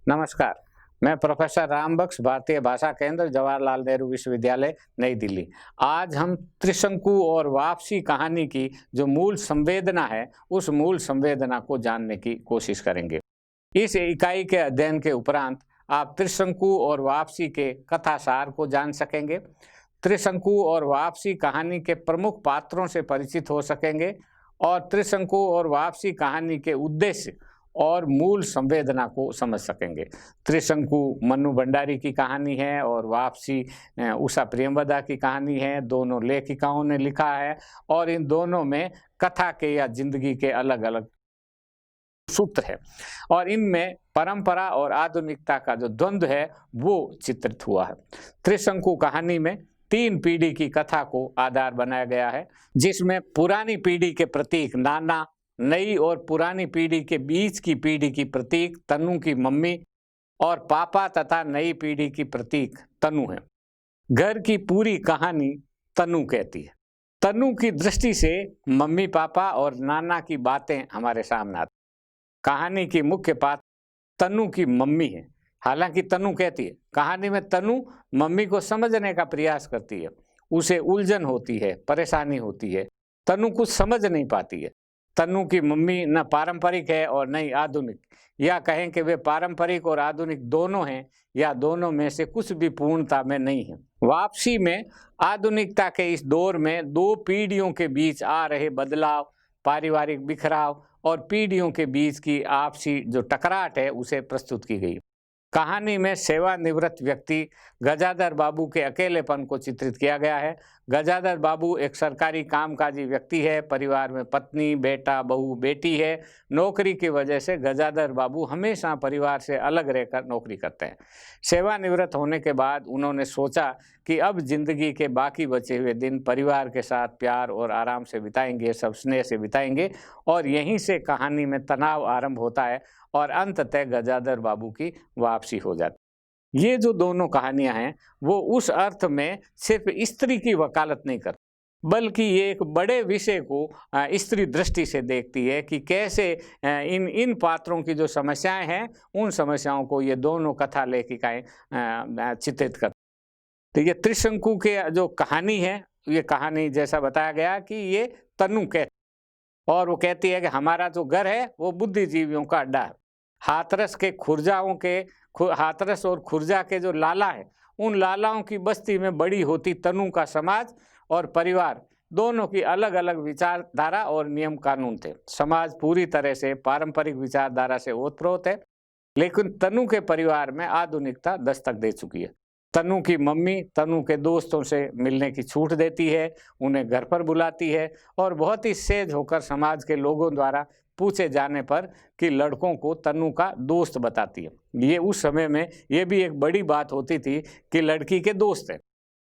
नमस्कार। मैं प्रोफेसर रामबख्श, भारतीय भाषा केंद्र, जवाहरलाल नेहरू विश्वविद्यालय, नई दिल्ली। आज हम त्रिशंकु और वापसी कहानी की जो मूल संवेदना है, उस मूल संवेदना को जानने की कोशिश करेंगे। इस इकाई के अध्ययन के उपरांत आप त्रिशंकु और वापसी के कथासार को जान सकेंगे, त्रिशंकु और वापसी कहानी के प्रमुख पात्रों से परिचित हो सकेंगे और त्रिशंकु और वापसी कहानी के उद्देश्य और मूल संवेदना को समझ सकेंगे। त्रिशंकु मन्नू भंडारी की कहानी है और वापसी उषा प्रियंवदा की कहानी है। दोनों लेखिकाओं ने लिखा है और इन दोनों में कथा के या जिंदगी के अलग अलग सूत्र है और इनमें परंपरा और आधुनिकता का जो द्वंद्व है वो चित्रित हुआ है। त्रिशंकु कहानी में 3 पीढ़ी की कथा को आधार बनाया गया है, जिसमें पुरानी पीढ़ी के प्रतीक नाना, नई और पुरानी पीढ़ी के बीच की पीढ़ी की प्रतीक तनु की मम्मी और पापा तथा नई पीढ़ी की प्रतीक तनु है। घर की पूरी कहानी तनु कहती है। तनु की दृष्टि से मम्मी पापा और नाना की बातें हमारे सामने आती। कहानी की मुख्य पात्र तनु की मम्मी है। हालांकि तनु कहती है, कहानी में तनु मम्मी को समझने का प्रयास करती है। उसे उलझन होती है, परेशानी होती है। तनु कुछ समझ नहीं पाती है। तनु की मम्मी न पारंपरिक है और न ही आधुनिक, या कहें कि वे पारंपरिक और आधुनिक दोनों हैं या दोनों में से कुछ भी पूर्णता में नहीं है। वापसी में आधुनिकता के इस दौर में 2 पीढ़ियों के बीच आ रहे बदलाव, पारिवारिक बिखराव और पीढ़ियों के बीच की आपसी जो टकराट है उसे प्रस्तुत की गई। कहानी में सेवानिवृत्त व्यक्ति गजाधर बाबू के अकेलेपन को चित्रित किया गया है। गजाधर बाबू एक सरकारी कामकाजी व्यक्ति है। परिवार में पत्नी, बेटा, बहू, बेटी है। नौकरी की वजह से गजाधर बाबू हमेशा परिवार से अलग रहकर नौकरी करते हैं। सेवानिवृत्त होने के बाद उन्होंने सोचा कि अब जिंदगी के बाकी बचे हुए दिन परिवार के साथ प्यार और आराम से बिताएंगे, सब स्नेह से बिताएंगे और यहीं से कहानी में तनाव आरंभ होता है और अंततः गजाधर बाबू की वापसी हो जाती। ये जो दोनों कहानियां हैं वो उस अर्थ में सिर्फ स्त्री की वकालत नहीं करती, बल्कि ये एक बड़े विषय को स्त्री दृष्टि से देखती है कि कैसे इन पात्रों की जो समस्याएं हैं उन समस्याओं को ये दोनों कथा लेखिकाएं चित्रित करती। तो ये त्रिशंकु के जो कहानी है, ये कहानी जैसा बताया गया कि ये तनु कहती और वो कहती है कि हमारा जो घर है वो बुद्धिजीवियों का अड्डा है। हाथरस और खुर्जा के जो लाला है, उन लालाओं की बस्ती में बड़ी होती तनु का समाज और परिवार दोनों की अलग अलग विचारधारा और नियम कानून थे। समाज पूरी तरह से पारंपरिक विचारधारा से ओतप्रोत है, लेकिन तनु के परिवार में आधुनिकता दस्तक दे चुकी है। तनु की मम्मी तनु के दोस्तों से मिलने की छूट देती है, उन्हें घर पर बुलाती है और बहुत ही सहज होकर समाज के लोगों द्वारा पूछे जाने पर कि लड़कों को तनु का दोस्त बताती है। ये उस समय में ये भी एक बड़ी बात होती थी कि लड़की के दोस्त है।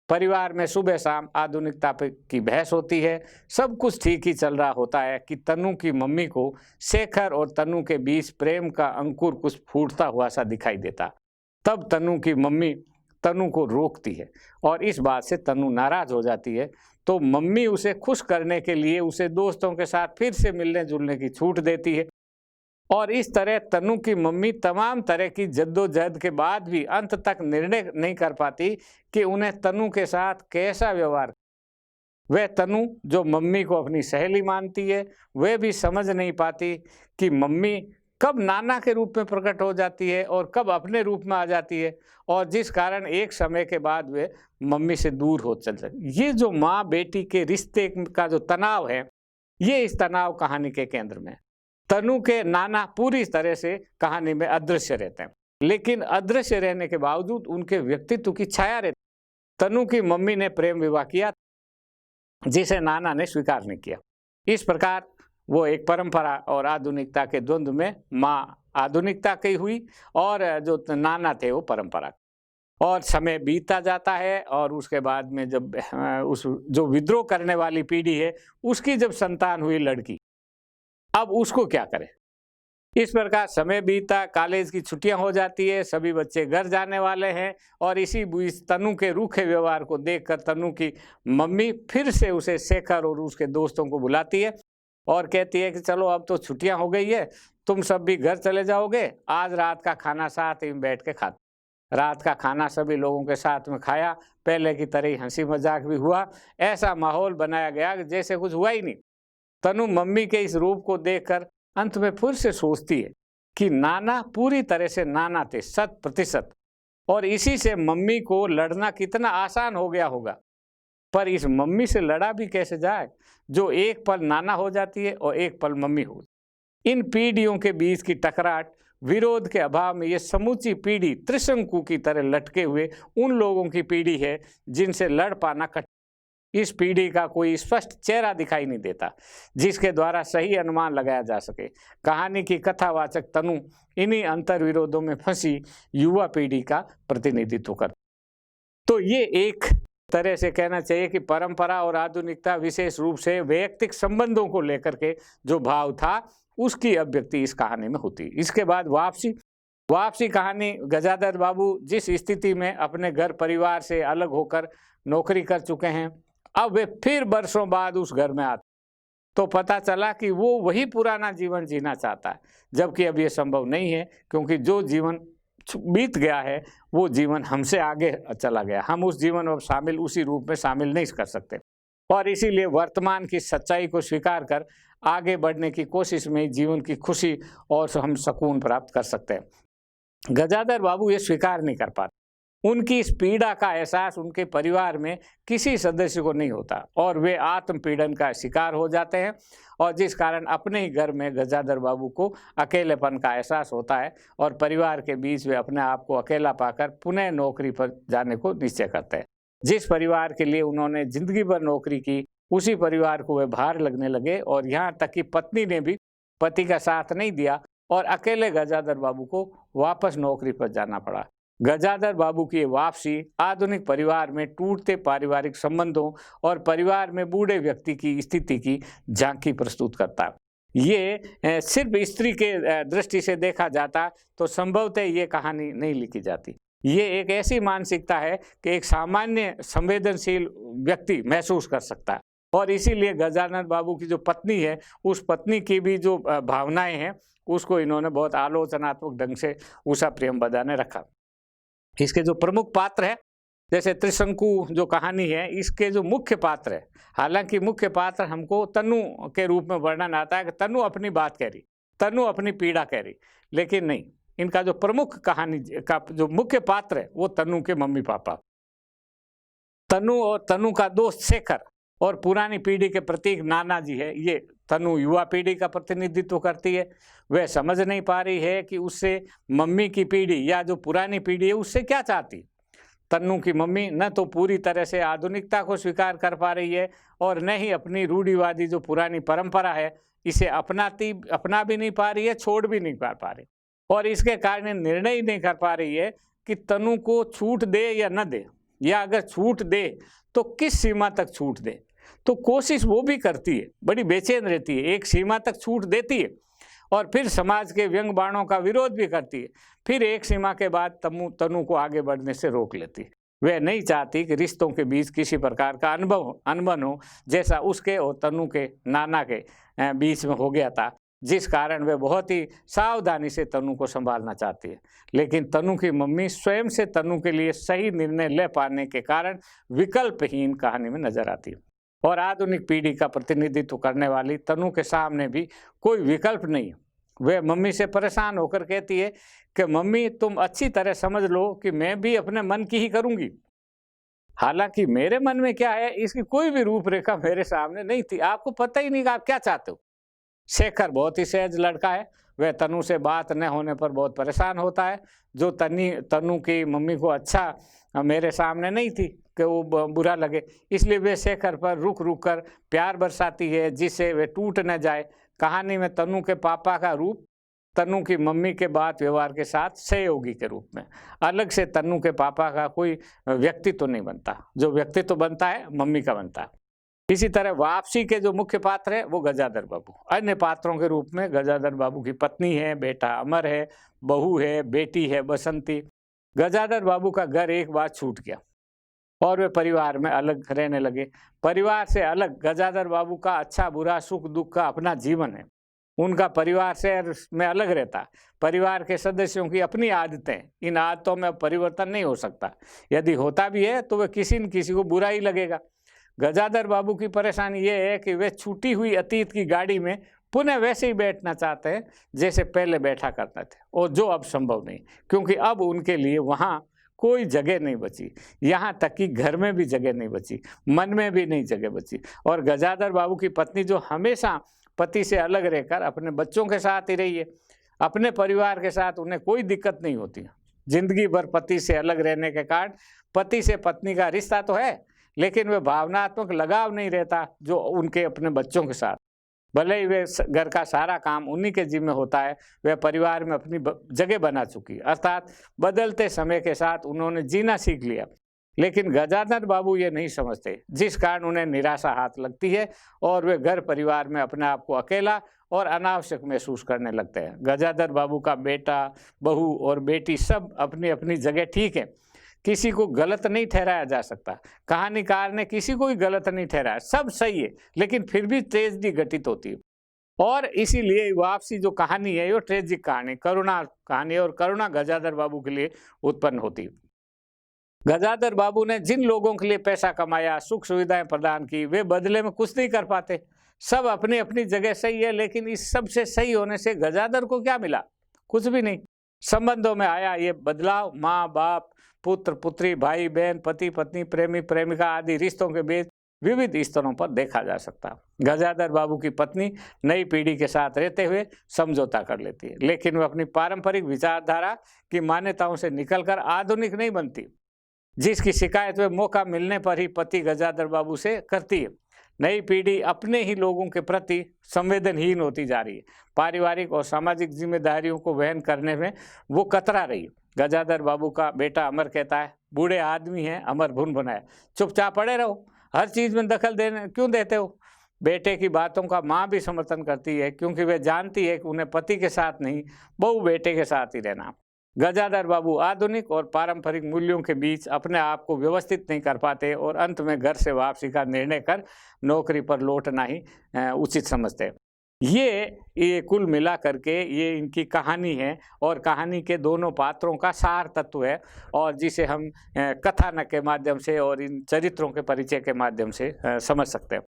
परिवार में सुबह शाम आधुनिकता की बहस होती है। सब कुछ ठीक ही चल रहा होता है कि तनु की मम्मी को शेखर और तनु के बीच प्रेम का अंकुर कुछ फूटता हुआ सा दिखाई देता। तब तनु की मम्मी तनु को रोकती है और इस बात से तनु नाराज हो जाती है। तो मम्मी उसे खुश करने के लिए उसे दोस्तों के साथ फिर से मिलने जुलने की छूट देती है और इस तरह तनु की मम्मी तमाम तरह की जद्दोजहद के बाद भी अंत तक निर्णय नहीं कर पाती कि उन्हें तनु के साथ कैसा व्यवहार। वह तनु जो मम्मी को अपनी सहेली मानती है, वह भी समझ नहीं पाती कि मम्मी कब नाना के रूप में प्रकट हो जाती है और कब अपने रूप में आ जाती है और जिस कारण एक समय के बाद वे मम्मी से दूर हो चल जाती। ये जो माँ बेटी के रिश्ते का जो तनाव है, ये इस तनाव कहानी के केंद्र में। तनु के नाना पूरी तरह से कहानी में अदृश्य रहते हैं, लेकिन अदृश्य रहने के बावजूद उनके व्यक्तित्व की छाया रहती। तनु की मम्मी ने प्रेम विवाह किया जिसे नाना ने स्वीकार नहीं किया। इस प्रकार वो एक परंपरा और आधुनिकता के द्वंद्व में माँ आधुनिकता की हुई और जो नाना थे वो परंपरा। और समय बीतता जाता है और उसके बाद में जब उस जो विद्रोह करने वाली पीढ़ी है उसकी जब संतान हुई लड़की, अब उसको क्या करे। इस प्रकार समय बीता, कॉलेज की छुट्टियां हो जाती है, सभी बच्चे घर जाने वाले हैं और इसी तनु के रूखे व्यवहार को देखकर तनु की मम्मी फिर से उसे शेखर और उसके दोस्तों को बुलाती है और कहती है कि चलो अब तो छुट्टियां हो गई है तुम सब भी घर चले जाओगे, आज रात का खाना साथ ही बैठ के खाते। रात का खाना सभी लोगों के साथ में खाया, पहले की तरह ही हंसी मजाक भी हुआ। ऐसा माहौल बनाया गया कि जैसे कुछ हुआ ही नहीं। तनु मम्मी के इस रूप को देखकर अंत में फिर से सोचती है कि नाना पूरी तरह से नाना थे, 100%, और इसी से मम्मी को लड़ना कितना आसान हो गया होगा। पर इस मम्मी से लड़ा भी कैसे जाए जो एक पल नाना हो जाती है और एक पल मम्मी हो। इन पीढ़ियों के बीच की टकराट, विरोध के अभाव में ये समूची पीढ़ी त्रिशंकु की तरह लटके हुए उन लोगों की पीढ़ी है जिनसे लड़ पाना कठिन। इस पीढ़ी का कोई स्पष्ट चेहरा दिखाई नहीं देता जिसके द्वारा सही अनुमान लगाया जा सके। कहानी की कथावाचक तनु इन्हीं अंतर विरोधों में फंसी युवा पीढ़ी का प्रतिनिधित्व करती। तो ये एक तरह से कहना चाहिए कि परंपरा और आधुनिकता, विशेष रूप से वैयक्तिक संबंधों को लेकर के जो भाव था, उसकी अभिव्यक्ति इस कहानी में होती। इसके बाद वापसी कहानी, गजाधर बाबू जिस स्थिति में अपने घर परिवार से अलग होकर नौकरी कर चुके हैं, अब वे फिर वर्षों बाद उस घर में आते तो पता चला कि वो वही पुराना जीवन जीना चाहता है, जबकि अब ये संभव नहीं है, क्योंकि जो जीवन बीत गया है वो जीवन हमसे आगे चला गया। हम उस जीवन में उसी रूप में शामिल नहीं कर सकते, और इसीलिए वर्तमान की सच्चाई को स्वीकार कर आगे बढ़ने की कोशिश में जीवन की खुशी और हम सुकून प्राप्त कर सकते हैं। गजाधर बाबू ये स्वीकार नहीं कर पाते। उनकी इस पीड़ा का एहसास उनके परिवार में किसी सदस्य को नहीं होता और वे आत्मपीड़न का शिकार हो जाते हैं, और जिस कारण अपने ही घर में गजाधर बाबू को अकेलेपन का एहसास होता है और परिवार के बीच वे अपने आप को अकेला पाकर पुनः नौकरी पर जाने को निश्चय करते हैं। जिस परिवार के लिए उन्होंने जिंदगी भर नौकरी की, उसी परिवार को वे भार लगने लगे, और यहाँ तक कि पत्नी ने भी पति का साथ नहीं दिया और अकेले गजाधर बाबू को वापस नौकरी पर जाना पड़ा। गजाधर बाबू की वापसी आधुनिक परिवार में टूटते पारिवारिक संबंधों और परिवार में बूढ़े व्यक्ति की स्थिति की झांकी प्रस्तुत करता है। ये सिर्फ स्त्री के दृष्टि से देखा जाता तो संभवतः ये कहानी नहीं लिखी जाती। ये एक ऐसी मानसिकता है कि एक सामान्य संवेदनशील व्यक्ति महसूस कर सकता है, और इसीलिए गजानन बाबू की जो पत्नी है, उस पत्नी की भी जो भावनाएं हैं, उसको इन्होंने बहुत आलोचनात्मक ढंग से उषा प्रेमबदा ने रखा। इसके जो प्रमुख पात्र है, जैसे त्रिशंकु जो कहानी है, इसके जो मुख्य पात्र है, हालांकि मुख्य पात्र हमको तनु के रूप में वर्णन आता है कि तनु अपनी बात कह रही, तनु अपनी पीड़ा कह रही, लेकिन नहीं, इनका जो प्रमुख कहानी का जो मुख्य पात्र है वो तनु के मम्मी पापा, तनु और तनु का दोस्त शेखर, और पुरानी पीढ़ी के प्रतीक नाना जी है। ये तनु युवा पीढ़ी का प्रतिनिधित्व करती है। वह समझ नहीं पा रही है कि उससे मम्मी की पीढ़ी या जो पुरानी पीढ़ी है उससे क्या चाहती। तनु की मम्मी न तो पूरी तरह से आधुनिकता को स्वीकार कर पा रही है और न ही अपनी रूढ़िवादी जो पुरानी परंपरा है इसे अपना भी नहीं पा रही है, छोड़ भी नहीं पा रही, और इसके कारण निर्णय ही नहीं कर पा रही है कि तनु को छूट दे या न दे, या अगर छूट दे तो किस सीमा तक छूट दे। तो कोशिश वो भी करती है, बड़ी बेचैन रहती है, एक सीमा तक छूट देती है और फिर समाज के व्यंग बाणों का विरोध भी करती है, फिर एक सीमा के बाद तनु को आगे बढ़ने से रोक लेती है। वह नहीं चाहती कि रिश्तों के बीच किसी प्रकार का अनबन हो, जैसा उसके और तनु के नाना के बीच में हो गया था, जिस कारण वे बहुत ही सावधानी से तनु को संभालना चाहती है। लेकिन तनु की मम्मी स्वयं से तनु के लिए सही निर्णय ले पाने के कारण विकल्पहीन कहानी में नजर आती है, और आधुनिक पीढ़ी का प्रतिनिधित्व करने वाली तनु के सामने भी कोई विकल्प नहीं है। वह मम्मी से परेशान होकर कहती है कि मम्मी तुम अच्छी तरह समझ लो कि मैं भी अपने मन की ही करूंगी, हालांकि मेरे मन में क्या है इसकी कोई भी रूपरेखा मेरे सामने नहीं थी, आपको पता ही नहीं कि आप क्या चाहते हो। शेखर बहुत ही सहज लड़का है, वह तनु से बात न होने पर बहुत परेशान होता है, जो तनु की मम्मी को अच्छा मेरे सामने नहीं थी कि वो बुरा लगे, इसलिए वे शेखर पर रुक रुक कर प्यार बरसाती है जिससे वे टूट न जाए। कहानी में तनु के पापा का रूप तनु की मम्मी के बात व्यवहार के साथ सहयोगी के रूप में, अलग से तनु के पापा का कोई व्यक्तित्व तो नहीं बनता, जो व्यक्तित्व तो बनता है मम्मी का बनता है। इसी तरह वापसी के जो मुख्य पात्र है वो गजाधर बाबू, अन्य पात्रों के रूप में गजाधर बाबू की पत्नी है, बेटा अमर है, बहू है, बेटी है बसंती। गजाधर बाबू का घर एक बार छूट गया और वे परिवार में अलग रहने लगे। परिवार से अलग गजाधर बाबू का अच्छा बुरा सुख दुख का अपना जीवन है। उनका परिवार से में अलग रहता। परिवार के सदस्यों की अपनी आदतें, इन आदतों में परिवर्तन नहीं हो सकता। यदि होता भी है तो वह किसी न किसी को बुरा ही लगेगा। गजाधर बाबू की परेशानी ये है कि वे छूटी हुई अतीत की गाड़ी में पुनः वैसे ही बैठना चाहते हैं जैसे पहले बैठा करते थे, और जो अब संभव नहीं, क्योंकि अब उनके लिए वहाँ कोई जगह नहीं बची। यहाँ तक कि घर में भी जगह नहीं बची, मन में भी नहीं जगह बची। और गजाधर बाबू की पत्नी, जो हमेशा पति से अलग रहकर अपने बच्चों के साथ ही रही है, अपने परिवार के साथ उन्हें कोई दिक्कत नहीं होती। जिंदगी भर पति से अलग रहने के कारण पति से पत्नी का रिश्ता तो है, लेकिन वह भावनात्मक लगाव नहीं रहता जो उनके अपने बच्चों के साथ। भले ही वे घर का सारा काम उन्हीं के जिम्मे होता है, वह परिवार में अपनी जगह बना चुकी, अर्थात बदलते समय के साथ उन्होंने जीना सीख लिया। लेकिन गजाधर बाबू ये नहीं समझते, जिस कारण उन्हें निराशा हाथ लगती है और वे घर परिवार में अपने आप को अकेला और अनावश्यक महसूस करने लगते हैं। गजाधर बाबू का बेटा, बहू और बेटी सब अपनी अपनी जगह ठीक है, किसी को गलत नहीं ठहराया जा सकता। कहानीकार ने किसी को भी गलत नहीं ठहराया, सब सही है, लेकिन फिर भी ट्रेजेडी घटित होती है। और इसीलिए वापसी जो कहानी है वो ट्रेजिक कहानी, करुणा कहानी है, और करुणा गजाधर बाबू के लिए उत्पन्न होती है। गजाधर बाबू ने जिन लोगों के लिए पैसा कमाया, सुख सुविधाएं प्रदान की, वे बदले में कुछ नहीं कर पाते। सब अपनी अपनी जगह सही है, लेकिन इस सबसे सही होने से गजाधर को क्या मिला? कुछ भी नहीं। संबंधों में आया ये बदलाव माँ बाप, पुत्र पुत्री, भाई बहन, पति पत्नी, प्रेमी प्रेमिका आदि रिश्तों के बीच विविध स्तरों पर देखा जा सकता है। गजाधर बाबू की पत्नी नई पीढ़ी के साथ रहते हुए समझौता कर लेती है, लेकिन वह अपनी पारंपरिक विचारधारा की मान्यताओं से निकलकर आधुनिक नहीं बनती, जिसकी शिकायत वे मौका मिलने पर ही पति गजाधर बाबू से करती है। नई पीढ़ी अपने ही लोगों के प्रति संवेदनहीन होती जा रही है। पारिवारिक और सामाजिक जिम्मेदारियों को वहन करने में वो कतरा रही है। गजाधर बाबू का बेटा अमर कहता है, बूढ़े आदमी हैं, अमर भुन भुनाए, चुपचाप पड़े रहो, हर चीज में दखल देने क्यों देते हो? बेटे की बातों का माँ भी समर्थन करती है, क्योंकि वे जानती है कि उन्हें पति के साथ नहीं, बहू बेटे के साथ ही रहना। गजाधर बाबू आधुनिक और पारंपरिक मूल्यों के बीच अपने आप को व्यवस्थित नहीं कर पाते और अंत में घर से वापसी का निर्णय कर नौकरी पर लौटना ही उचित समझते हैं। ये कुल मिला करके ये इनकी कहानी है, और कहानी के दोनों पात्रों का सार तत्व है, और जिसे हम कथानक के माध्यम से और इन चरित्रों के परिचय के माध्यम से समझ सकते हैं।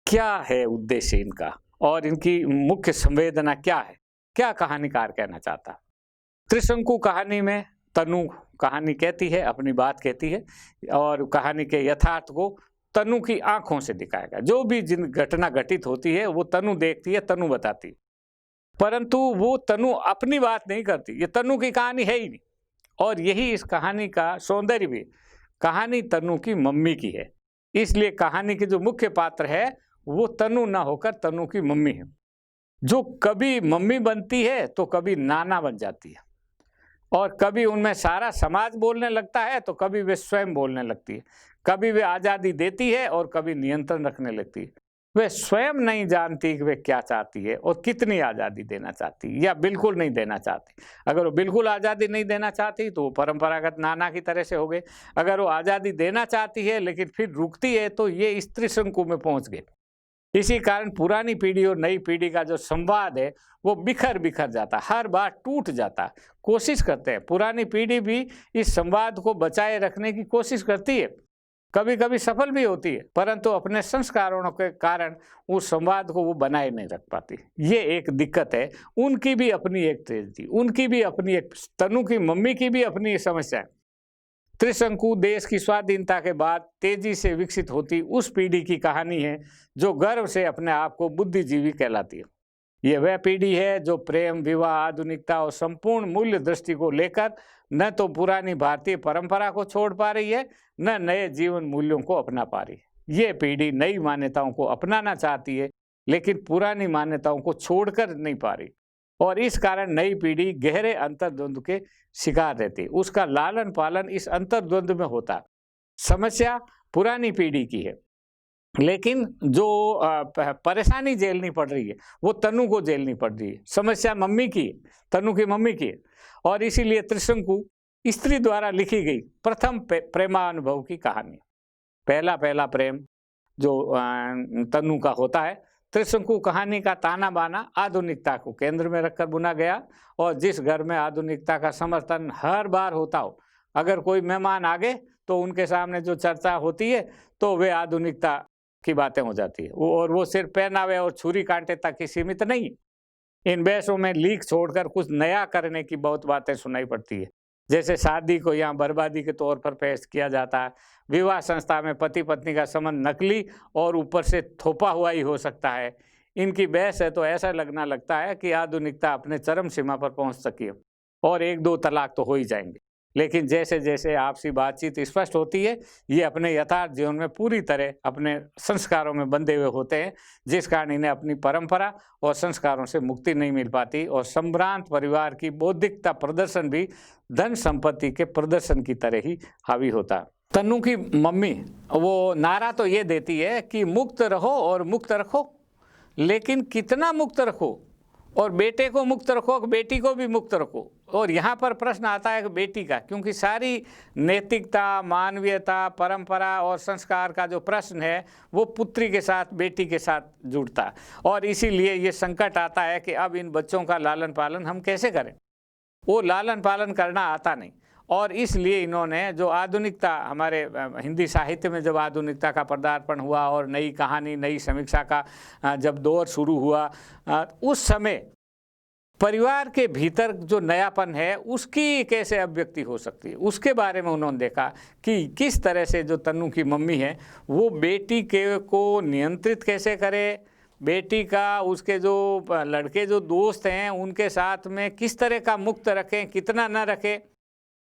क्या है उद्देश्य इनका और इनकी मुख्य संवेदना क्या है? क्या कहानीकार कहना चाहता है? त्रिशंकु कहानी में तनु कहानी कहती है, अपनी बात कहती है, और कहानी के यथार्थ को तनु की आंखों से दिखाएगा। जो भी जिन घटना घटित होती है वो तनु देखती है, तनु बताती, परंतु वो तनु अपनी बात नहीं करती। ये तनु की कहानी है ही नहीं, और यही इस कहानी का सौंदर्य भी। कहानी तनु की मम्मी की है, इसलिए कहानी के जो मुख्य पात्र है वो तनु ना होकर तनु की मम्मी है, जो कभी मम्मी बनती है तो कभी नाना बन जाती है, और कभी उनमें सारा समाज बोलने लगता है तो कभी वे स्वयं बोलने लगती है। कभी वे आज़ादी देती है और कभी नियंत्रण रखने लगती है। वे स्वयं नहीं जानती कि वे क्या चाहती है और कितनी आज़ादी देना चाहती है या बिल्कुल नहीं देना चाहती। अगर वो बिल्कुल आज़ादी नहीं देना चाहती तो वो परंपरागत नाना की तरह से हो गए। अगर वो आज़ादी देना चाहती है लेकिन फिर रुकती है तो ये स्त्री शंकु में पहुँच गए। इसी कारण पुरानी पीढ़ी और नई पीढ़ी का जो संवाद है वो बिखर बिखर जाता, हर बार टूट जाता। कोशिश करते हैं, पुरानी पीढ़ी भी इस संवाद को बचाए रखने की कोशिश करती है, कभी कभी सफल भी होती है, परंतु अपने संस्कारों के कारण उस संवाद को वो बनाए नहीं रख पाती। ये एक दिक्कत है। उनकी भी अपनी एक ट्रेजेडी, उनकी भी अपनी एक, तनु की मम्मी की भी अपनी समस्या है। त्रिशंकु देश की स्वाधीनता के बाद तेजी से विकसित होती उस पीढ़ी की कहानी है जो गर्व से अपने आप को बुद्धिजीवी कहलाती है। ये वह पीढ़ी है जो प्रेम, विवाह, आधुनिकता और संपूर्ण मूल्य दृष्टि को लेकर न तो पुरानी भारतीय परंपरा को छोड़ पा रही है, न नए जीवन मूल्यों को अपना पा रही है। ये पीढ़ी नई मान्यताओं को अपनाना चाहती है लेकिन पुरानी मान्यताओं को छोड़कर नहीं पा रही, और इस कारण नई पीढ़ी गहरे अंतर्द्वंद के शिकार रहती है। उसका लालन पालन इस अंतर्द्वंद में होता। समस्या पुरानी पीढ़ी की है, लेकिन जो परेशानी झेलनी पड़ रही है वो तनु को झेलनी पड़ रही है। समस्या मम्मी की है, तनु की मम्मी की है, और इसीलिए त्रिशंकु स्त्री द्वारा लिखी गई प्रथम प्रेमानुभव की कहानी। पहला प्रेम जो तनु का होता है, त्रिशंकु कहानी का ताना बाना आधुनिकता को केंद्र में रखकर बुना गया, और जिस घर में आधुनिकता का समर्थन हर बार होता हो, अगर कोई मेहमान आ गए तो उनके सामने जो चर्चा होती है तो वे आधुनिकता की बातें हो जाती है, और वो सिर्फ पहनावे और छुरी कांटे तक ही सीमित नहीं। इन बहसों में लीक छोड़कर कुछ नया करने की बहुत बातें सुनाई पड़ती है, जैसे शादी को यहाँ बर्बादी के तौर पर पेश किया जाता है, विवाह संस्था में पति पत्नी का संबंध नकली और ऊपर से थोपा हुआ ही हो सकता है। इनकी बहस है तो ऐसा लगता है कि आधुनिकता अपने चरम सीमा पर पहुंच सकी है और 1-2 तलाक तो हो ही जाएंगे। लेकिन जैसे जैसे आपसी बातचीत स्पष्ट होती है, ये अपने यथार्थ जीवन में पूरी तरह अपने संस्कारों में बंधे हुए होते हैं, जिस कारण इन्हें अपनी परंपरा और संस्कारों से मुक्ति नहीं मिल पाती, और संभ्रांत परिवार की बौद्धिकता प्रदर्शन भी धन संपत्ति के प्रदर्शन की तरह ही हावी होता है। तन्नू की मम्मी वो नारा तो ये देती है कि मुक्त रहो और मुक्त रखो, लेकिन कितना मुक्त रखो, और बेटे को मुक्त रखो, बेटी को भी मुक्त रखो। और यहाँ पर प्रश्न आता है कि बेटी का, क्योंकि सारी नैतिकता, मानवीयता, परंपरा और संस्कार का जो प्रश्न है वो पुत्री के साथ, बेटी के साथ जुड़ता है, और इसीलिए ये संकट आता है कि अब इन बच्चों का लालन पालन हम कैसे करें। वो लालन पालन करना आता नहीं, और इसलिए इन्होंने जो आधुनिकता, हमारे हिंदी साहित्य में जब आधुनिकता का पदार्पण हुआ और नई कहानी, नई समीक्षा का जब दौर शुरू हुआ, उस समय परिवार के भीतर जो नयापन है उसकी कैसे अभिव्यक्ति हो सकती है, उसके बारे में उन्होंने देखा कि किस तरह से जो तन्नू की मम्मी है वो बेटी के को नियंत्रित कैसे करे, बेटी का, उसके जो लड़के जो दोस्त हैं उनके साथ में किस तरह का मुक्त रखें, कितना न रखें।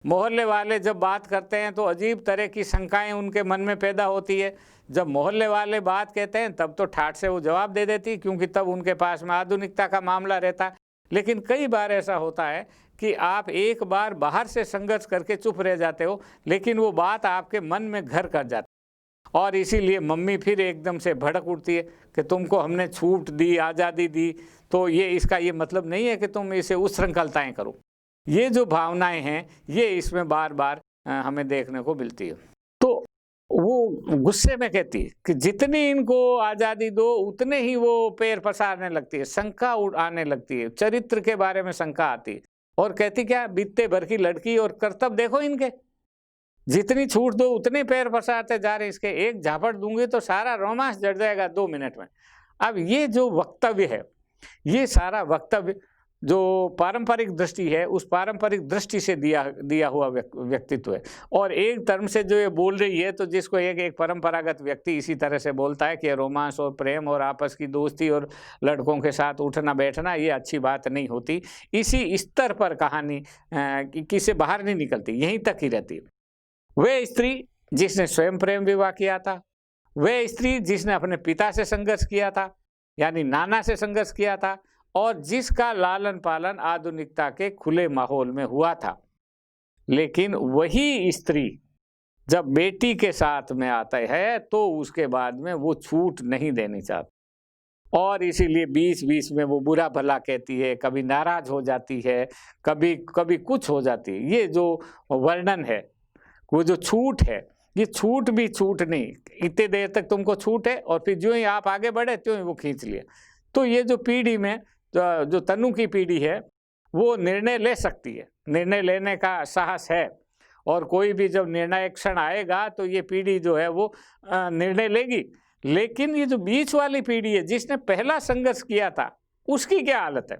मोहल्ले वाले जब बात करते हैं तो अजीब तरह की शंकाएं उनके मन में पैदा होती है। जब मोहल्ले वाले बात कहते हैं तब तो ठाठ से वो जवाब दे देती, क्योंकि तब उनके पास में आधुनिकता का मामला रहता है। लेकिन कई बार ऐसा होता है कि आप एक बार बाहर से संघर्ष करके चुप रह जाते हो, लेकिन वो बात आपके मन में घर कर जाती है, और इसीलिए मम्मी फिर एकदम से भड़क उठती है कि तुमको हमने छूट दी, आज़ादी दी, तो ये इसका ये मतलब नहीं है कि तुम इसे उच्छृंखलताएं करो। ये जो भावनाएं हैं ये इसमें बार बार हमें देखने को मिलती है। तो वो गुस्से में कहती है कि जितनी इनको आज़ादी दो उतने ही वो पैर पसारने लगती है, शंका आने लगती है, चरित्र के बारे में शंका आती है, और कहती क्या, बीते भर की लड़की और कर्तव्य देखो इनके, जितनी छूट दो उतने पैर पसारते जा रहे, इसके एक झापट दूंगी तो सारा रोमांस जड़ जाएगा 2 मिनट में। अब ये जो वक्तव्य है, ये सारा वक्तव्य जो पारंपरिक दृष्टि है उस पारंपरिक दृष्टि से दिया हुआ व्यक्तित्व है, और एक टर्म से जो ये बोल रही है, तो जिसको एक परंपरागत व्यक्ति इसी तरह से बोलता है कि रोमांस और प्रेम और आपस की दोस्ती और लड़कों के साथ उठना बैठना ये अच्छी बात नहीं होती, इसी स्तर पर कहानी किसी बाहर नहीं निकलती, यहीं तक ही रहती है। वह स्त्री जिसने स्वयं प्रेम विवाह किया था, वह स्त्री जिसने अपने पिता से संघर्ष किया था, यानी नाना से संघर्ष किया था, और जिसका लालन पालन आधुनिकता के खुले माहौल में हुआ था। लेकिन वही स्त्री जब बेटी के साथ में आता है तो उसके बाद में वो छूट नहीं देनी चाहती, और इसीलिए बीच बीच में वो बुरा भला कहती है, कभी नाराज हो जाती है, कभी कभी कुछ हो जाती है। ये जो वर्णन है, वो जो छूट है, ये छूट भी छूट नहीं, इतने देर तक तुमको छूट है और फिर जो ही आप आगे बढ़े त्यों ही वो खींच लिया। तो ये जो पीढ़ी में जो तन्नू की पीढ़ी है वो निर्णय ले सकती है, निर्णय लेने का साहस है, और कोई भी जब निर्णायक क्षण आएगा तो ये पीढ़ी जो है वो निर्णय लेगी। लेकिन ये जो बीच वाली पीढ़ी है जिसने पहला संघर्ष किया था, उसकी क्या हालत है।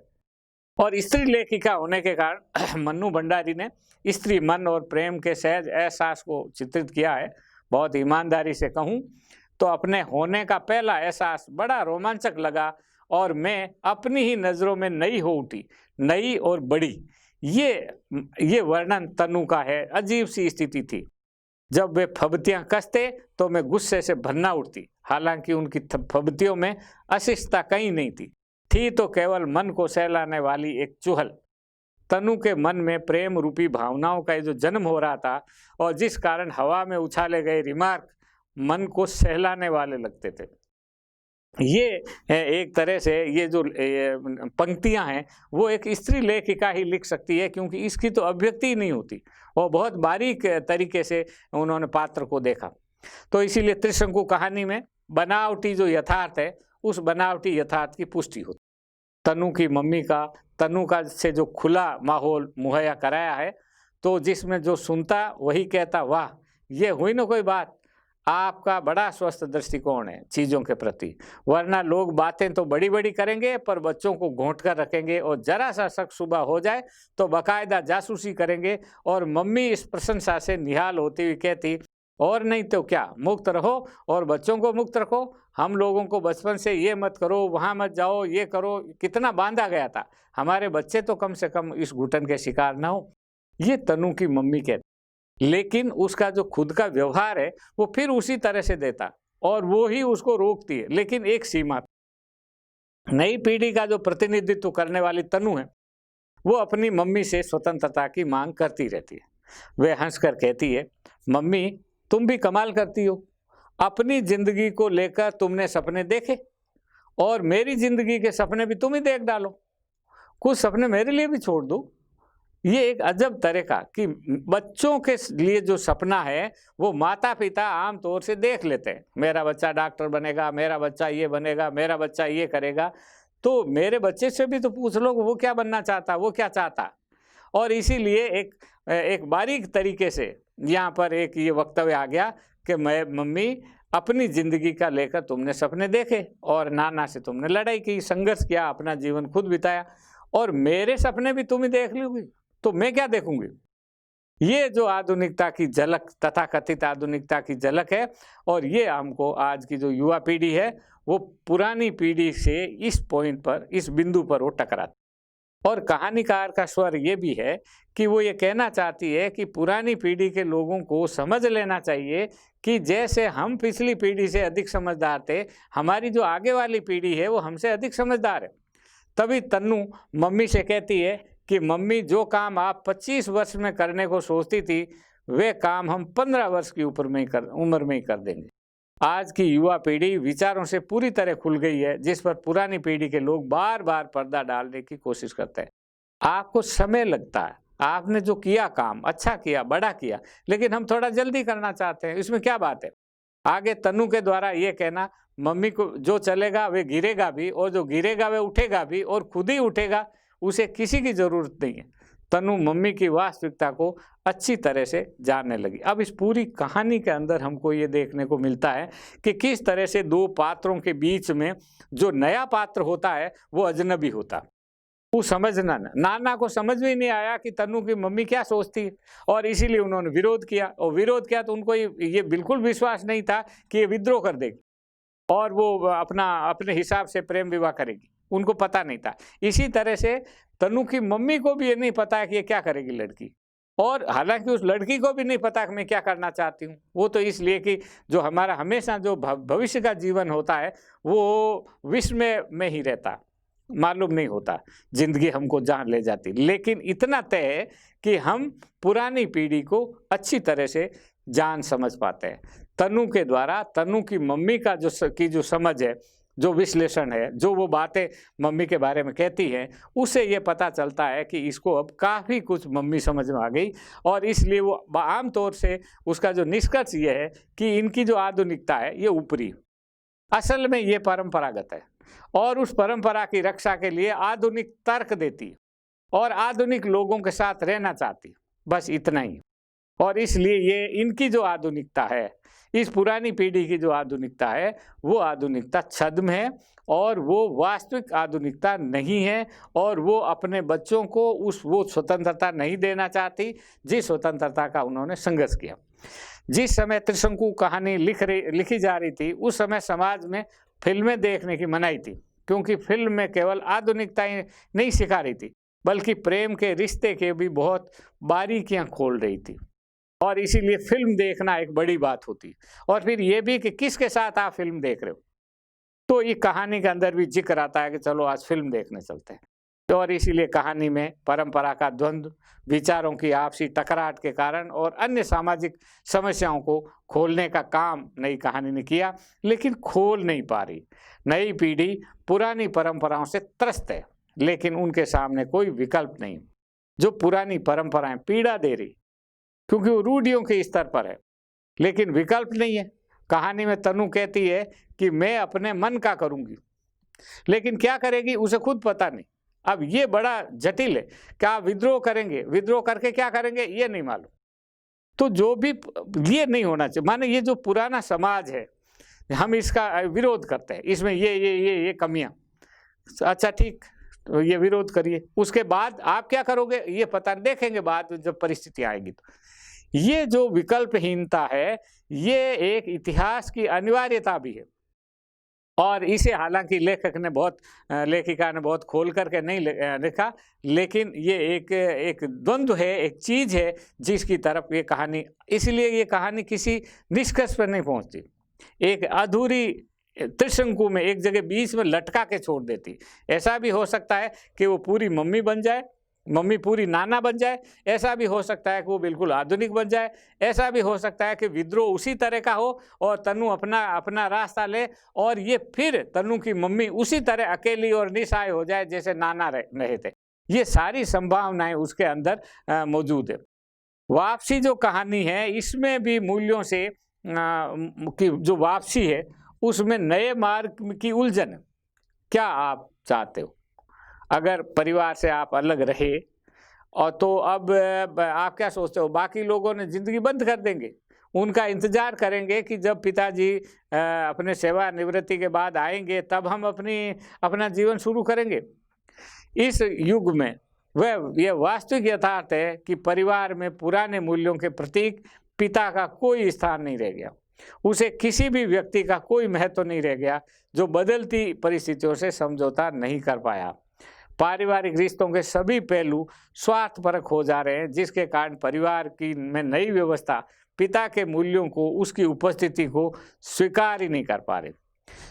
और स्त्री लेखिका होने के कारण मन्नू भंडारी ने स्त्री मन और प्रेम के सहज एहसास को चित्रित किया है। बहुत ईमानदारी से कहूँ तो अपने होने का पहला एहसास बड़ा रोमांचक लगा, और मैं अपनी ही नज़रों में नई हो उठी, नई और बड़ी। ये वर्णन तन्नू का है। अजीब सी स्थिति थी, जब वे फबतियाँ कसते तो मैं गुस्से से भन्ना उठती, हालांकि उनकी फबतियों में अशिष्टता कहीं नहीं थी तो केवल मन को सहलाने वाली एक चुहल। तन्नू के मन में प्रेम रूपी भावनाओं का जो जन्म हो रहा था, और जिस कारण हवा में उछाले गए रिमार्क मन को सहलाने वाले लगते थे। ये एक तरह से ये जो पंक्तियां हैं वो एक स्त्री लेखिका ही लिख सकती है, क्योंकि इसकी तो अभिव्यक्ति ही नहीं होती, और बहुत बारीक तरीके से उन्होंने पात्र को देखा। तो इसीलिए त्रिशंकु कहानी में बनावटी जो यथार्थ है उस बनावटी यथार्थ की पुष्टि होती। तनु की मम्मी का तनु का से जो खुला माहौल मुहैया कराया है, तो जिसमें जो सुनता वही कहता, वाह ये हुई ना कोई बात, आपका बड़ा स्वस्थ दृष्टिकोण है चीज़ों के प्रति। वरना लोग बातें तो बड़ी बड़ी करेंगे पर बच्चों को घोंट कर रखेंगे, और जरा सा शक सुबह हो जाए तो बाकायदा जासूसी करेंगे। और मम्मी इस प्रशंसा से निहाल होती हुई कहती, और नहीं तो क्या, मुक्त रहो और बच्चों को मुक्त रखो। हम लोगों को बचपन से ये मत करो, वहाँ मत जाओ, ये करो, कितना बांधा गया था। हमारे बच्चे तो कम से कम इस घुटन के शिकार ना हो। ये तनु की मम्मी कहती। लेकिन उसका जो खुद का व्यवहार है वो फिर उसी तरह से देता, और वो ही उसको रोकती है, लेकिन एक सीमा। नई पीढ़ी का जो प्रतिनिधित्व करने वाली तनु है, वो अपनी मम्मी से स्वतंत्रता की मांग करती रहती है। वे हंसकर कहती है, मम्मी तुम भी कमाल करती हो, अपनी जिंदगी को लेकर तुमने सपने देखे, और मेरी जिंदगी के सपने भी तुम ही देख डालो, कुछ सपने मेरे लिए भी छोड़ दो। ये एक अजब तरह का कि बच्चों के लिए जो सपना है वो माता पिता आमतौर से देख लेते हैं, मेरा बच्चा डॉक्टर बनेगा, मेरा बच्चा ये बनेगा, मेरा बच्चा ये करेगा। तो मेरे बच्चे से भी तो पूछ लो वो क्या बनना चाहता, वो क्या चाहता। और इसीलिए एक बारीक तरीके से यहाँ पर एक ये वक्तव्य आ गया कि मैं मम्मी अपनी ज़िंदगी का लेकर तुमने सपने देखे, और नाना से तुमने लड़ाई की, संघर्ष किया, अपना जीवन खुद बिताया, और मेरे सपने भी तुम ही देख लोगी तो मैं क्या देखूंगी। ये जो आधुनिकता की झलक, तथाकथित आधुनिकता की झलक है, और ये हमको आज की जो युवा पीढ़ी है वो पुरानी पीढ़ी से इस पॉइंट पर, इस बिंदु पर वो टकराती। और कहानीकार का स्वर ये भी है कि वो ये कहना चाहती है कि पुरानी पीढ़ी के लोगों को समझ लेना चाहिए कि जैसे हम पिछली पीढ़ी से अधिक समझदार थे, हमारी जो आगे वाली पीढ़ी है वो हमसे अधिक समझदार है। तभी तन्नू मम्मी से कहती है कि मम्मी जो काम आप 25 वर्ष में करने को सोचती थी, वे काम हम 15 वर्ष की उम्र में ही कर देंगे। आज की युवा पीढ़ी विचारों से पूरी तरह खुल गई है, जिस पर पुरानी पीढ़ी के लोग बार बार पर्दा डालने की कोशिश करते हैं। आपको समय लगता है, आपने जो किया काम अच्छा किया, बड़ा किया, लेकिन हम थोड़ा जल्दी करना चाहते हैं, इसमें क्या बात है। आगे तन्नू के द्वारा ये कहना, मम्मी को जो चलेगा वे गिरेगा भी, और जो गिरेगा वे उठेगा भी, और खुद ही उठेगा, उसे किसी की जरूरत नहीं है। तनु मम्मी की वास्तविकता को अच्छी तरह से जानने लगी। अब इस पूरी कहानी के अंदर हमको ये देखने को मिलता है कि किस तरह से दो पात्रों के बीच में जो नया पात्र होता है वो अजनबी होता है। वो समझना, नाना को समझ में नहीं आया कि तनु की मम्मी क्या सोचती है, और इसीलिए उन्होंने विरोध किया, और विरोध किया तो उनको ये बिल्कुल विश्वास नहीं था कि ये विद्रोह कर देगी और वो अपने हिसाब से प्रेम विवाह करेगी, उनको पता नहीं था। इसी तरह से तनु की मम्मी को भी ये नहीं पता है कि ये क्या करेगी लड़की, और हालांकि उस लड़की को भी नहीं पता कि मैं क्या करना चाहती हूँ। वो तो इसलिए कि जो हमारा हमेशा जो भविष्य का जीवन होता है वो विस्मय में ही रहता, मालूम नहीं होता, जिंदगी हमको जहाँ ले जाती। लेकिन इतना तय है कि हम पुरानी पीढ़ी को अच्छी तरह से जान समझ पाते हैं। तनु के द्वारा तनु की मम्मी का जो समझ है, जो विश्लेषण है, जो वो बातें मम्मी के बारे में कहती हैं, उससे ये पता चलता है कि इसको अब काफ़ी कुछ मम्मी समझ में आ गई, और इसलिए वो आम तौर से उसका जो निष्कर्ष ये है कि इनकी जो आधुनिकता है ये ऊपरी, असल में ये परंपरागत है, और उस परंपरा की रक्षा के लिए आधुनिक तर्क देती और आधुनिक लोगों के साथ रहना चाहती, बस इतना ही। और इसलिए ये इनकी जो आधुनिकता है, इस पुरानी पीढ़ी की जो आधुनिकता है, वो आधुनिकता छद्म है, और वो वास्तविक आधुनिकता नहीं है, और वो अपने बच्चों को वो स्वतंत्रता नहीं देना चाहती जिस स्वतंत्रता का उन्होंने संघर्ष किया। जिस समय त्रिशंकु कहानी लिखी जा रही थी, उस समय समाज में फिल्में देखने की मनाही थी, क्योंकि फिल्म में केवल आधुनिकता ही नहीं सिखा रही थी, बल्कि प्रेम के रिश्ते के भी बहुत बारीकियां खोल रही थी, और इसीलिए फिल्म देखना एक बड़ी बात होती। और फिर ये भी कि किसके साथ आप फिल्म देख रहे हो, तो ये कहानी के अंदर भी जिक्र आता है कि चलो आज फिल्म देखने चलते हैं। और इसीलिए कहानी में परंपरा का द्वंद्व, विचारों की आपसी टकराहट के कारण और अन्य सामाजिक समस्याओं को खोलने का काम नई कहानी ने किया, लेकिन खोल नहीं पा रही। नई पीढ़ी पुरानी परंपराओं से त्रस्त है, लेकिन उनके सामने कोई विकल्प नहीं। जो पुरानी परंपराएं पीड़ा दे रही, क्योंकि वो रूढ़ियों के स्तर पर है, लेकिन विकल्प नहीं है। कहानी में तनु कहती है कि मैं अपने मन का करूंगी, लेकिन क्या करेगी उसे खुद पता नहीं। अब ये बड़ा जटिल है, क्या विद्रोह करेंगे, विद्रोह करके क्या करेंगे ये नहीं मालूम। तो जो भी ये नहीं होना चाहिए, माने ये जो पुराना समाज है हम इसका विरोध करते हैं, इसमें ये कमियां, अच्छा ठीक, तो ये विरोध करिए, उसके बाद आप क्या करोगे ये पता देखेंगे बाद में जब परिस्थिति आएगी। तो ये जो विकल्पहीनता है ये एक इतिहास की अनिवार्यता भी है, और इसे हालांकि लेखिका ने बहुत खोल करके नहीं लिखा, लेकिन ये एक द्वंद्व है, एक चीज है जिसकी तरफ ये कहानी, इसलिए ये कहानी किसी निष्कर्ष पर नहीं पहुंचती, एक अधूरी त्रिशंकु में एक जगह बीच में लटका के छोड़ देती। ऐसा भी हो सकता है कि वो पूरी मम्मी बन जाए, मम्मी पूरी नाना बन जाए, ऐसा भी हो सकता है कि वो बिल्कुल आधुनिक बन जाए, ऐसा भी हो सकता है कि विद्रोह उसी तरह का हो और तनु अपना रास्ता ले और ये फिर तनु की मम्मी उसी तरह अकेली और निसहाय हो जाए जैसे नाना रहे थे। ये सारी संभावनाएं उसके अंदर मौजूद है। वापसी जो कहानी है इसमें भी मूल्यों से की जो वापसी है उसमें नए मार्ग की उलझन, क्या आप चाहते हो? अगर परिवार से आप अलग रहे और तो अब आप क्या सोचते हो, बाकी लोगों ने जिंदगी बंद कर देंगे, उनका इंतजार करेंगे कि जब पिताजी अपने सेवानिवृत्ति के बाद आएंगे तब हम अपना जीवन शुरू करेंगे। इस युग में यह वास्तविक यथार्थ है कि परिवार में पुराने मूल्यों के प्रतीक पिता का कोई स्थान नहीं रह गया, उसे किसी भी व्यक्ति का कोई महत्व नहीं रह गया जो बदलती परिस्थितियों से समझौता नहीं कर पाया। पारिवारिक रिश्तों के सभी पहलू स्वार्थपरक हो जा रहे हैं, जिसके कारण परिवार की में नई व्यवस्था पिता के मूल्यों को, उसकी उपस्थिति को स्वीकार ही नहीं कर पा रहे।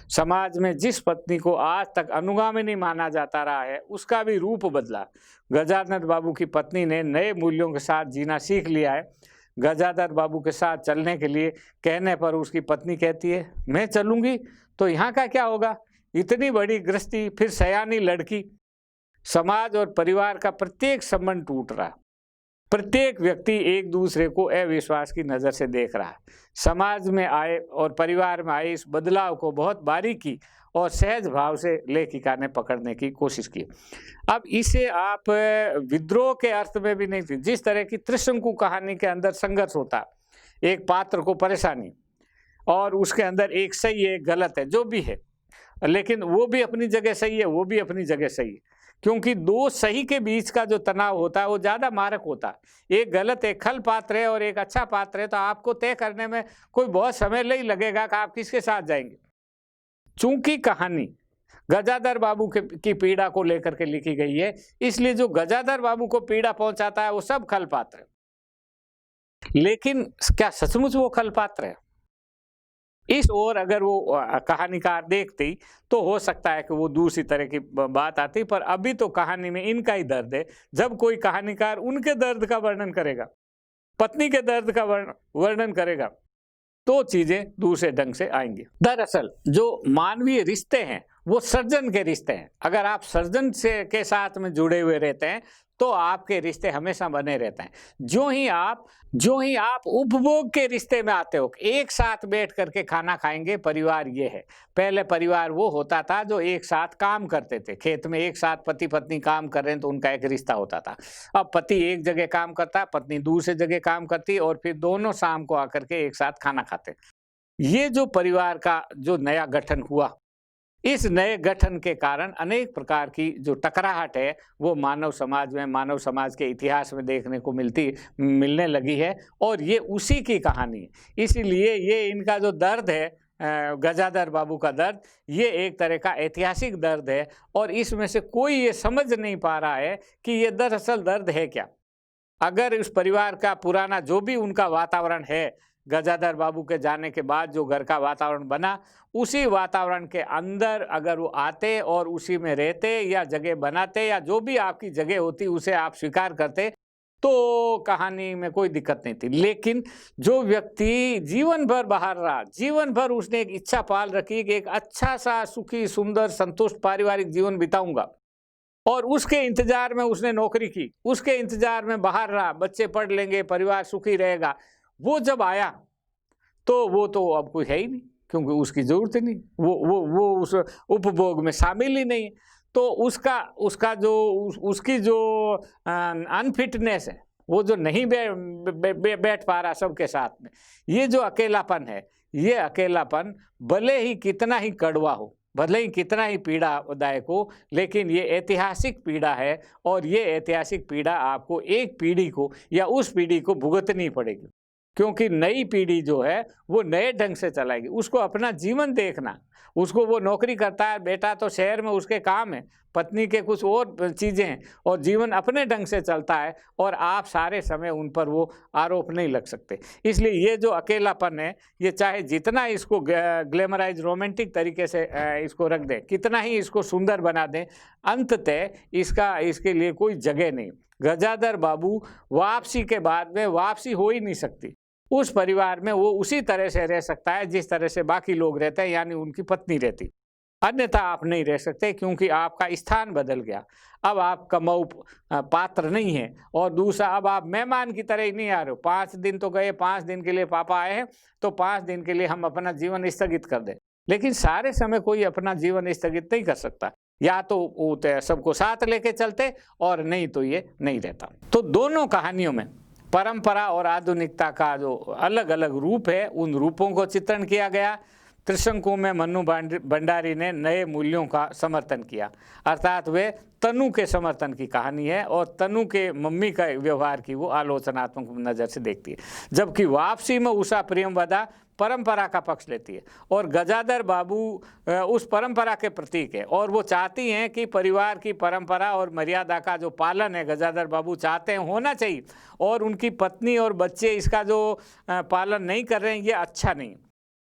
समाज में जिस पत्नी को आज तक अनुगामी माना जाता रहा है उसका भी रूप बदला। गजानन बाबू की पत्नी ने नए मूल्यों के साथ जीना सीख लिया है। गजाधर बाबू के साथ चलने के लिए कहने पर उसकी पत्नी कहती है मैं चलूंगी तो यहाँ का क्या होगा, इतनी बड़ी गृहस्थी, फिर सयानी लड़की। समाज और परिवार का प्रत्येक संबंध टूट रहा, प्रत्येक व्यक्ति एक दूसरे को अविश्वास की नज़र से देख रहा है। समाज में आए और परिवार में आए इस बदलाव को बहुत बारीकी और सहज भाव से लेखिका ने पकड़ने की कोशिश की। अब इसे आप विद्रोह के अर्थ में भी नहीं थी, जिस तरह की त्रिशंकु कहानी के अंदर संघर्ष होता, एक पात्र को परेशानी और उसके अंदर एक सही है एक गलत है, जो भी है, लेकिन वो भी अपनी जगह सही है, वो भी अपनी जगह सही है, क्योंकि दो सही के बीच का जो तनाव होता है वो ज़्यादा मारक होता है। एक गलत, एक खल पात्र है और एक अच्छा पात्र है, तो आपको तय करने में कोई बहुत समय नहीं लगेगा कि आप किसके साथ जाएंगे। चूंकि कहानी गजाधर बाबू की पीड़ा को लेकर के लिखी गई है, इसलिए जो गजाधर बाबू को पीड़ा पहुंचाता है वो सब खल पात्र है। लेकिन क्या सचमुच वो खल पात्र है? इस ओर अगर वो कहानीकार देखती तो हो सकता है कि वो दूसरी तरह की बात आती, पर अभी तो कहानी में इनका ही दर्द है। जब कोई कहानीकार उनके दर्द का वर्णन करेगा, पत्नी के दर्द का वर्णन करेगा, तो चीजें दूसरे ढंग से आएंगी। दरअसल जो मानवीय रिश्ते हैं वो सर्जन के रिश्ते हैं। अगर आप सर्जन के साथ में जुड़े हुए रहते हैं तो आपके रिश्ते हमेशा बने रहते हैं। जो ही आप उपभोग के रिश्ते में आते हो, एक साथ बैठ करके खाना खाएंगे, परिवार ये है। पहले परिवार वो होता था जो एक साथ काम करते थे, खेत में एक साथ पति पत्नी काम कर रहे हैं तो उनका एक रिश्ता होता था। अब पति एक जगह काम करता, पत्नी दूसरी जगह काम करती और फिर दोनों शाम को आकर के एक साथ खाना खाते। ये जो परिवार का जो नया गठन हुआ, इस नए गठन के कारण अनेक प्रकार की जो टकराहट है वो मानव समाज के इतिहास में देखने को मिलने लगी है, और ये उसी की कहानी है। इसीलिए ये इनका जो दर्द है, गजाधर बाबू का दर्द, ये एक तरह का ऐतिहासिक दर्द है, और इसमें से कोई ये समझ नहीं पा रहा है कि ये दरअसल दर्द है क्या। अगर उस परिवार का पुराना जो भी उनका वातावरण है, गजाधर बाबू के जाने के बाद जो घर का वातावरण बना, उसी वातावरण के अंदर अगर वो आते और उसी में रहते या जगह बनाते या जो भी आपकी जगह होती उसे आप स्वीकार करते तो कहानी में कोई दिक्कत नहीं थी। लेकिन जो व्यक्ति जीवन भर बाहर रहा, जीवन भर उसने एक इच्छा पाल रखी कि एक अच्छा सा सुखी सुंदर संतुष्ट पारिवारिक जीवन बिताऊंगा, और उसके इंतजार में उसने नौकरी की, उसके इंतजार में बाहर रहा, बच्चे पढ़ लेंगे, परिवार सुखी रहेगा, वो जब आया तो वो तो अब कोई है ही नहीं, क्योंकि उसकी ज़रूरत ही नहीं, वो उस उपभोग में शामिल ही नहीं है। तो उसका जो उसकी जो अनफिटनेस है, वो जो नहीं बैठ पा रहा सबके साथ में, ये जो अकेलापन है, ये अकेलापन भले ही कितना ही कड़वा हो, भले ही कितना ही पीड़ादायक हो, लेकिन ये ऐतिहासिक पीड़ा है और ये ऐतिहासिक पीड़ा आपको एक पीढ़ी को या उस पीढ़ी को भुगतनी पड़ेगी, क्योंकि नई पीढ़ी जो है वो नए ढंग से चलाएगी। उसको अपना जीवन देखना, उसको वो नौकरी करता है, बेटा तो शहर में उसके काम है, पत्नी के कुछ और चीज़ें हैं और जीवन अपने ढंग से चलता है और आप सारे समय उन पर वो आरोप नहीं लग सकते। इसलिए ये जो अकेलापन है, ये चाहे जितना इसको ग्लैमराइज रोमांटिक तरीके से इसको रख दें, कितना ही इसको सुंदर बना दें, अंततः इसके लिए कोई जगह नहीं। गजाधर बाबू वापसी के बाद में वापसी हो ही नहीं सकती। उस परिवार में वो उसी तरह से रह सकता है जिस तरह से बाकी लोग रहते हैं, यानी उनकी पत्नी रहती, अन्यथा आप नहीं रह सकते, क्योंकि आपका स्थान बदल गया। अब आप कमाऊ पात्र नहीं हैं और दूसरा अब आप मेहमान की तरह ही नहीं आ रहे हो। 5 दिन तो गए, 5 दिन के लिए पापा आए हैं तो 5 दिन के लिए हम अपना जीवन स्थगित कर दें, लेकिन सारे समय कोई अपना जीवन स्थगित नहीं कर सकता। या तो वो सबको साथ लेके चलते और नहीं तो ये नहीं रहता। तो दोनों कहानियों में परंपरा और आधुनिकता का जो अलग अलग रूप है, उन रूपों को चित्रण किया गया। त्रिशंकु में मन्नू भंडारी ने नए मूल्यों का समर्थन किया, अर्थात वे तनु के समर्थन की कहानी है और तनु के मम्मी का व्यवहार की वो आलोचनात्मक नज़र से देखती है, जबकि वापसी में उषा प्रियमवदा परंपरा का पक्ष लेती है और गजाधर बाबू उस परंपरा के प्रतीक है और वो चाहती हैं कि परिवार की परंपरा और मर्यादा का जो पालन है, गजाधर बाबू चाहते हैं होना चाहिए, और उनकी पत्नी और बच्चे इसका जो पालन नहीं कर रहे हैं, ये अच्छा नहीं।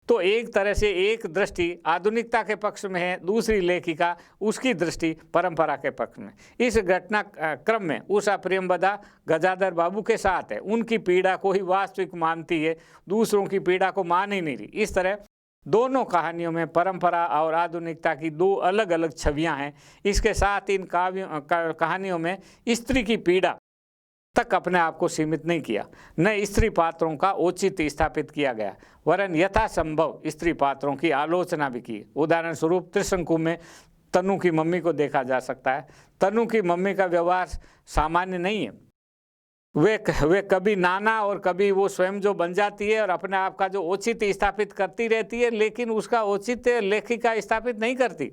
तो एक तरह से एक दृष्टि आधुनिकता के पक्ष में है, दूसरी लेखिका उसकी दृष्टि परंपरा के पक्ष में। इस घटना क्रम में उषा प्रियमवदा गजाधर बाबू के साथ है, उनकी पीड़ा को ही वास्तविक मानती है, दूसरों की पीड़ा को मान ही नहीं रही। इस तरह दोनों कहानियों में परंपरा और आधुनिकता की दो अलग अलग छवियां हैं। इसके साथ इन कहानियों में स्त्री की पीड़ा तक अपने आप को सीमित नहीं किया, न स्त्री पात्रों का औचित्य स्थापित किया गया, वरन यथासंभव स्त्री पात्रों की आलोचना भी की। उदाहरण स्वरूप त्रिशंकु में तनु की मम्मी को देखा जा सकता है। तनु की मम्मी का व्यवहार सामान्य नहीं है, वे कभी नाना और कभी वो स्वयं जो बन जाती है और अपने आप का जो औचित्य स्थापित करती रहती है, लेकिन उसका औचित्य लेखिका स्थापित नहीं करती।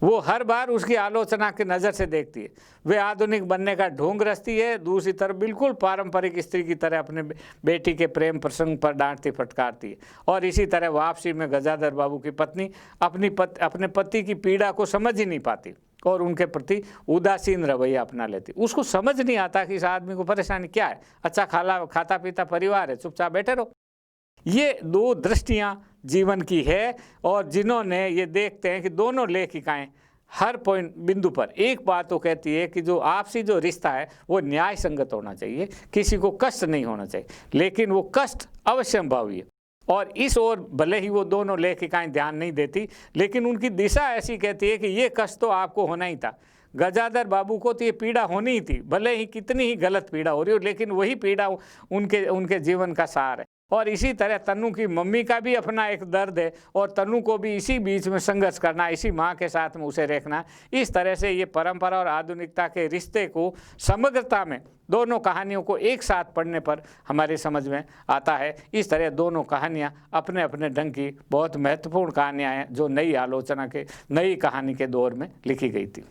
वो हर बार उसकी आलोचना की नज़र से देखती है। वे आधुनिक बनने का ढोंग रचती है, दूसरी तरफ बिल्कुल पारंपरिक स्त्री की तरह अपने बेटी के प्रेम प्रसंग पर डांटती फटकारती है। और इसी तरह वापसी में गजाधर बाबू की पत्नी अपने पति की पीड़ा को समझ ही नहीं पाती और उनके प्रति उदासीन रवैया अपना लेती। उसको समझ नहीं आता कि इस आदमी को परेशानी क्या है, अच्छा खाता पीता परिवार है, चुपचाप बैठे रहो। ये दो दृष्टियां जीवन की है और जिन्होंने ये देखते हैं कि दोनों लेखिकाएं हर पॉइंट बिंदु पर एक बात तो कहती है कि जो आपसी जो रिश्ता है वो न्याय संगत होना चाहिए, किसी को कष्ट नहीं होना चाहिए, लेकिन वो कष्ट अवश्यंभावी है। और इस ओर भले ही वो दोनों लेखिकाएं ध्यान नहीं देती, लेकिन उनकी दिशा ऐसी कहती है कि ये कष्ट तो आपको होना ही था। गजाधर बाबू को तो ये पीड़ा होनी ही थी, भले ही कितनी ही गलत पीड़ा हो रही हो, लेकिन वही पीड़ा उनके जीवन का सार है। और इसी तरह तनु की मम्मी का भी अपना एक दर्द है और तनु को भी इसी बीच में संघर्ष करना, इसी माँ के साथ में उसे रखना। इस तरह से ये परंपरा और आधुनिकता के रिश्ते को समग्रता में दोनों कहानियों को एक साथ पढ़ने पर हमारे समझ में आता है। इस तरह दोनों कहानियाँ अपने अपने ढंग की बहुत महत्वपूर्ण कहानियाँ हैं जो नई कहानी के दौर में लिखी गई थी।